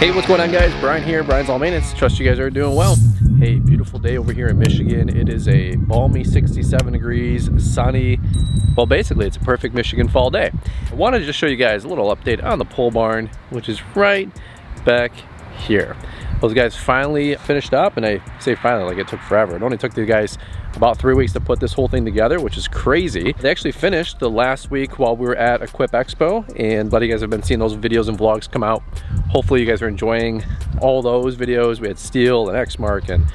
Hey, what's going on, guys? Brian here, Brian's All Maintenance. Trust you guys are doing well. Hey, beautiful day over here in Michigan. It is a balmy 67 degrees, sunny. Well, basically, it's a perfect Michigan fall day. I wanted to just show you guys a little update on the pole barn, which is right back here. Those guys finally finished up, and I say finally like it took forever. It only took the guys about 3 weeks to put this whole thing together, which is crazy. They actually finished the last week while we were at Equip Expo, and a lot of you guys have been seeing those videos and vlogs come out. Hopefully you guys are enjoying all those videos. We had Steel and Xmark and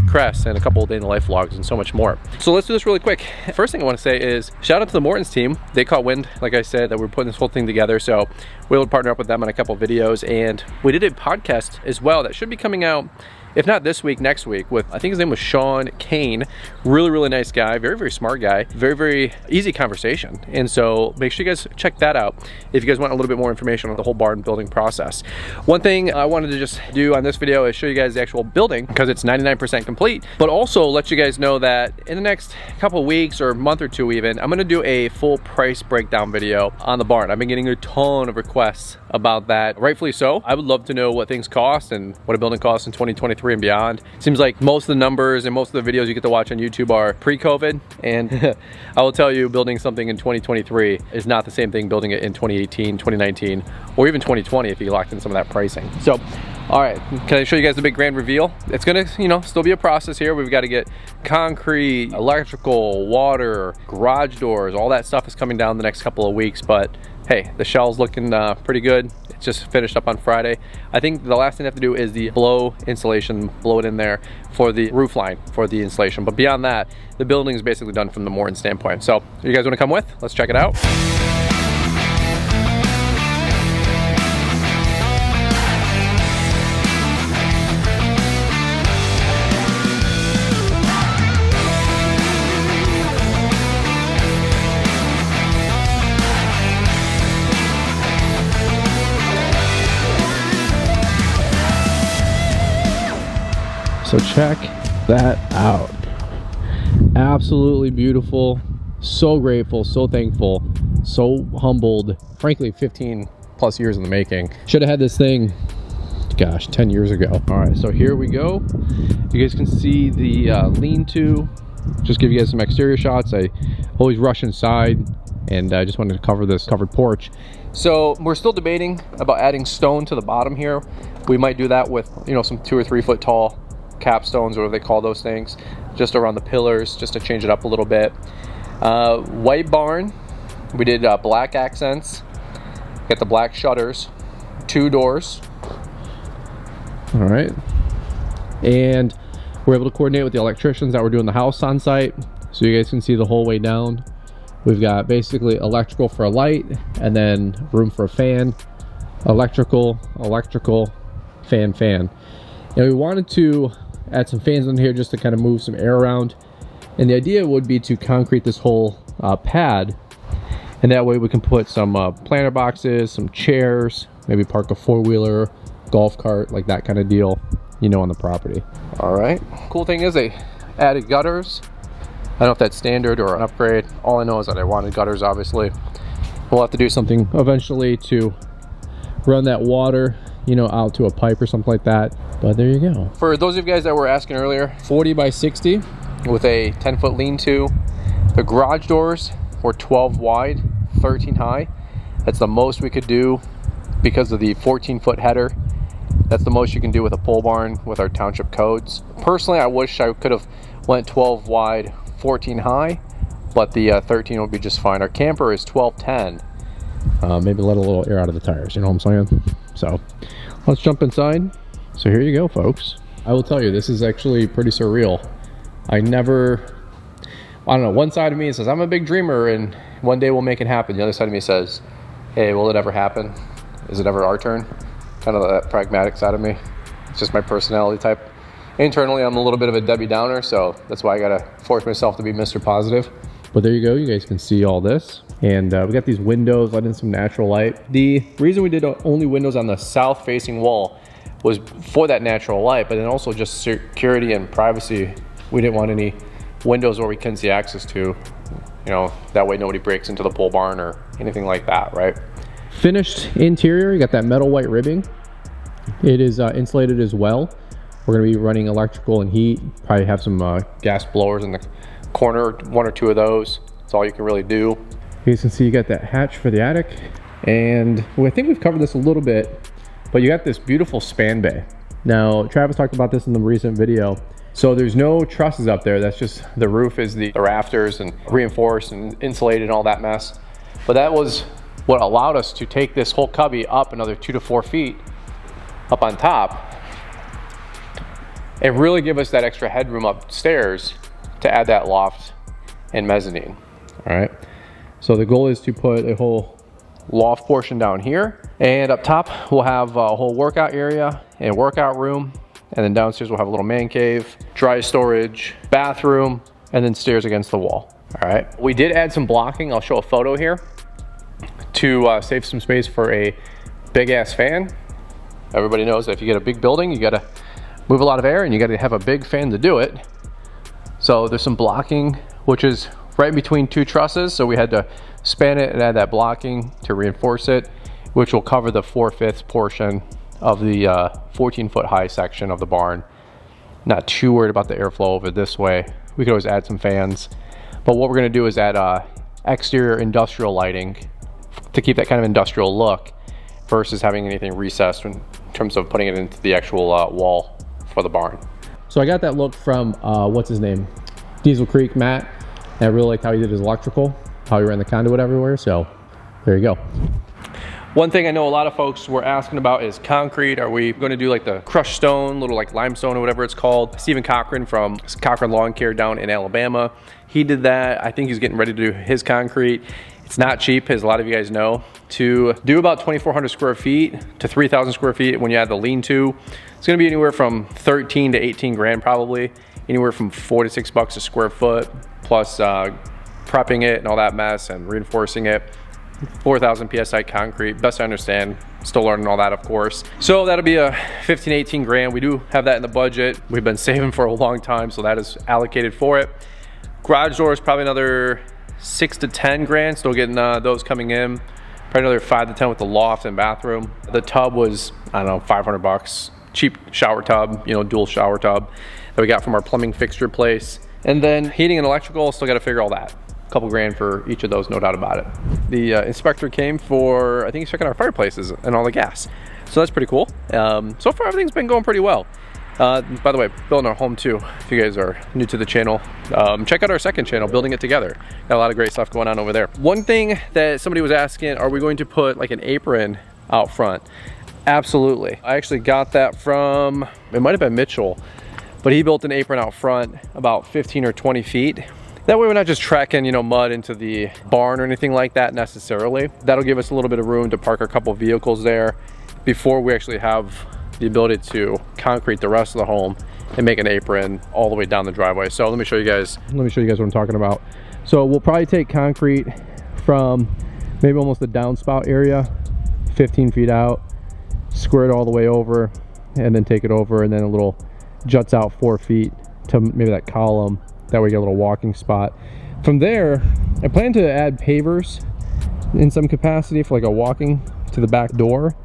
Crest and a couple of day in the life vlogs and so much more. So let's do this really quick. First thing I want to say is shout out to the Morton's team. They caught wind, like I said, that we're putting this whole thing together. So we were able to partner up with them on a couple of videos, and we did a podcast as well that should be coming out, if not this week, next week, with, I think his name was Sean Kane. Really nice guy, very smart guy, very easy conversation. And so make sure you guys check that out if you guys want a little bit more information on the whole barn building process. One thing I wanted to just do on this video is show you guys the actual building, because it's 99% complete, but also let you guys know that in the next couple of weeks or month or two even, I'm gonna do a full price breakdown video on the barn. I've been getting a ton of requests about that, rightfully so. I would love to know what things cost and what a building costs in 2023 and beyond. Seems like most of the numbers and most of the videos you get to watch on YouTube are pre-COVID, and I will tell you, building something in 2023 is not the same thing building it in 2018, 2019, or even 2020 if you locked in some of that pricing. So, all right, can I show you guys the big grand reveal? It's gonna, still be a process here. We've got to get concrete, electrical, water, garage doors, all that stuff is coming down the next couple of weeks, but hey, the shell's looking pretty good. It's just finished up on Friday. I think the last thing I have to do is the blow insulation, blow it in there for the roof line for the insulation. But beyond that, the building is basically done from the Morton standpoint. So you guys want to come with? Let's check it out. So check that out. Absolutely beautiful. So grateful, so thankful, so humbled. Frankly, 15 plus years in the making. Should have had this thing, gosh, 10 years ago. All right, so here we go. You guys can see the lean-to. Just give you guys some exterior shots. I always rush inside, and I just wanted to cover this covered porch. So we're still debating about adding stone to the bottom here. We might do that with, some 2 or 3 foot tall capstones, or what they call those things, just around the pillars, just to change it up a little bit. White barn, we did black accents, got the black shutters, 2 doors. All right, and we're able to coordinate with the electricians that were doing the house on site, so you guys can see the whole way down. We've got basically electrical for a light, and then room for a fan, electrical, fan. And we wanted to add some fans in here just to kind of move some air around. And the idea would be to concrete this whole pad. And that way we can put some planter boxes, some chairs, maybe park a 4-wheeler, golf cart, like that kind of deal, on the property. All right. Cool thing is they added gutters. I don't know if that's standard or an upgrade. All I know is that I wanted gutters, obviously. We'll have to do something eventually to run that water, out to a pipe or something like that. But there you go. For those of you guys that were asking earlier, 40 by 60 with a 10-foot lean-to. The garage doors were 12 wide, 13 high. That's the most we could do because of the 14-foot header. That's the most you can do with a pole barn with our township codes. Personally, I wish I could have went 12 wide, 14 high, but the 13 would be just fine. Our camper is 12-10. Maybe let a little air out of the tires, you know what I'm saying? So let's jump inside. So here you go, folks. I will tell you, this is actually pretty surreal. I don't know, one side of me says I'm a big dreamer and one day we'll make it happen. The other side of me says, hey, will it ever happen? Is it ever our turn? Kind of that pragmatic side of me. It's just my personality type. Internally, I'm a little bit of a Debbie Downer, so that's why I gotta force myself to be Mr. Positive. But there you go, you guys can see all this. And we got these windows, let in some natural light. The reason we did only windows on the south facing wall was for that natural light, but then also just security and privacy. We didn't want any windows where we couldn't see access to, that way nobody breaks into the pole barn or anything like that, right? Finished interior, you got that metal white ribbing. It is insulated as well. We're going to be running electrical and heat. Probably have some gas blowers in the corner, 1 or 2 of those. That's all you can really do. You can see you got that hatch for the attic. And I think we've covered this a little bit, but you got this beautiful span bay. Now, Travis talked about this in the recent video. So there's no trusses up there. That's just the roof is the rafters and reinforced and insulated and all that mess. But that was what allowed us to take this whole cubby up another 2 to 4 feet up on top and really give us that extra headroom upstairs to add that loft and mezzanine. All right. So the goal is to put a whole loft portion down here, and up top we'll have a whole workout area and workout room, and then downstairs we'll have a little man cave, dry storage, bathroom, and then stairs against the wall. All right. We did add some blocking. I'll show a photo here to save some space for a big ass fan. Everybody knows that if you get a big building, you got to move a lot of air and you got to have a big fan to do it. So there's some blocking, which is right between 2 trusses. So we had to span it and add that blocking to reinforce it, which will cover the 4/5 portion of the 14-foot high section of the barn. Not too worried about the airflow over this way. We could always add some fans, but what we're going to do is add exterior industrial lighting to keep that kind of industrial look versus having anything recessed in terms of putting it into the actual wall for the barn. So I got that look from what's his name, Diesel Creek Matt, and I really liked how he did his electrical, how he ran the conduit everywhere. So there you go. One thing I know a lot of folks were asking about is concrete. Are we going to do like the crushed stone, little like limestone or whatever it's called? Stephen Cochran from Cochran Lawn Care down in Alabama, he did that. I think he's getting ready to do his concrete. It's not cheap, as a lot of you guys know. To do about 2,400 square feet to 3,000 square feet when you add the lean-to, it's gonna be anywhere from 13 to 18 grand probably, anywhere from $4 to $6 a square foot, plus prepping it and all that mess and reinforcing it. 4,000 PSI concrete, best I understand. Still learning all that, of course. So that'll be a 15, 18 grand. We do have that in the budget. We've been saving for a long time, so that is allocated for it. Garage door is probably another 6 to 10 grand, still getting those coming in. Probably another 5 to 10 with the loft and bathroom. The tub was, I don't know, $500. Cheap shower tub, you know, dual shower tub that we got from our plumbing fixture place. And then heating and electrical, still got to figure all that. A couple grand for each of those, no doubt about it. The inspector came for, I think he's checking our fireplaces and all the gas. So that's pretty cool. So far everything's been going pretty well. By the way, building our home too. If you guys are new to the channel, check out our second channel, Building It Together. Got a lot of great stuff going on over there. One thing that somebody was asking, are we going to put like an apron out front? Absolutely. I actually got that from, it might have been Mitchell, but he built an apron out front about 15 or 20 feet. That way we're not just tracking, you know, mud into the barn or anything like that necessarily. That'll give us a little bit of room to park a couple vehicles there before we actually have the ability to concrete the rest of the home and make an apron all the way down the driveway. So let me show you guys what I'm talking about. So we'll probably take concrete from maybe almost the downspout area, 15 feet out, square it all the way over, and then take it over, and then a little juts out 4 feet to maybe that column. That way you get a little walking spot. From there, I plan to add pavers in some capacity for like a walking to the back door.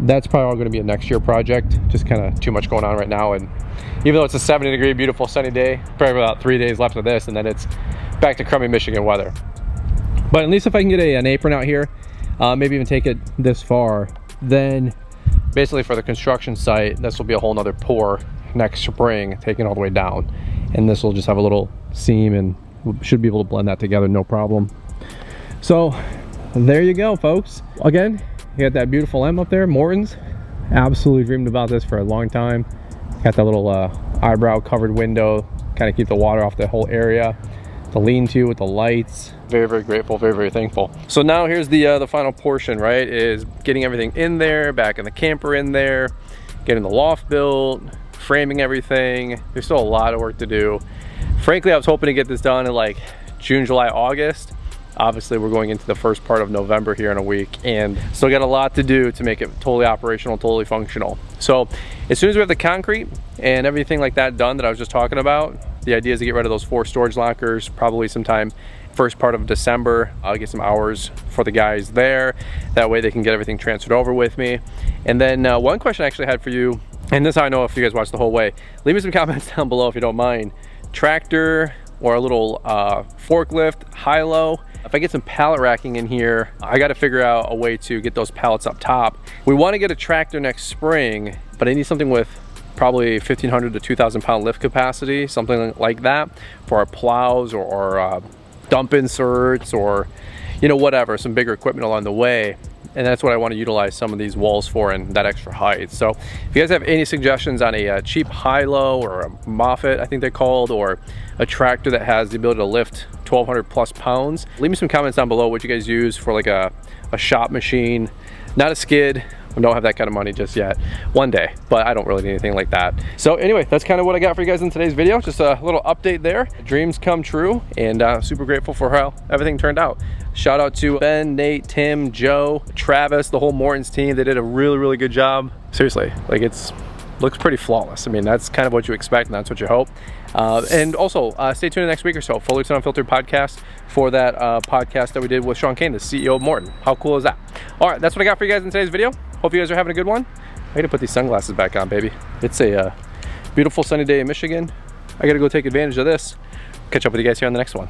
That's probably all going to be a next year project. Just kind of too much going on right now, and even though it's a 70-degree beautiful sunny day, probably about 3 days left of this, and then it's back to crummy Michigan weather. But at least if I can get an apron out here, maybe even take it this far, then basically for the construction site, this will be a whole nother pour next spring, taking all the way down, and this will just have a little seam, and we should be able to blend that together no problem. So there you go, folks. Again, you got that beautiful M up there, Morton's. Absolutely dreamed about this for a long time. Got that little eyebrow covered window, kind of keep the water off the whole area. The lean-to with the lights. Very, very grateful, very, very thankful. So now here's the final portion, right? Is getting everything in there, back in the camper in there, getting the loft built, framing everything. There's still a lot of work to do. Frankly, I was hoping to get this done in like June, July, August. Obviously, we're going into the first part of November here in a week, and still got a lot to do to make it totally operational, totally functional. So as soon as we have the concrete and everything like that done that I was just talking about, the idea is to get rid of those 4 storage lockers probably sometime first part of December. I'll get some hours for the guys there. That way they can get everything transferred over with me. And then one question I actually had for you, and this is how I know if you guys watched the whole way. Leave me some comments down below if you don't mind. Tractor or a little forklift, high-low. If I get some pallet racking in here, I got to figure out a way to get those pallets up top. We want to get a tractor next spring, but I need something with probably 1,500 to 2,000 pound lift capacity, something like that for our plows or dump inserts or, you know, whatever, some bigger equipment along the way. And that's what I want to utilize some of these walls for, and that extra height. So if you guys have any suggestions on a cheap high-low or a Moffett, I think they're called, or a tractor that has the ability to lift 1,200 plus pounds, leave me some comments down below what you guys use for like a shop machine. Not a skid. I don't have that kind of money just yet. One day, but I don't really need anything like that. So anyway, that's kind of what I got for you guys in today's video. Just a little update there. Dreams come true, and super grateful for how everything turned out. Shout out to Ben, Nate, Tim, Joe, Travis, the whole Morton's team. They did a really good job. Seriously, like looks pretty flawless. I mean, that's kind of what you expect, and that's what you hope. And also, stay tuned next week or so. Fully Unfiltered podcast for that podcast that we did with Sean Kane, the CEO of Morton. How cool is that? All right, that's what I got for you guys in today's video. Hope you guys are having a good one. I got to put these sunglasses back on, baby. It's a beautiful sunny day in Michigan. I got to go take advantage of this. Catch up with you guys here on the next one.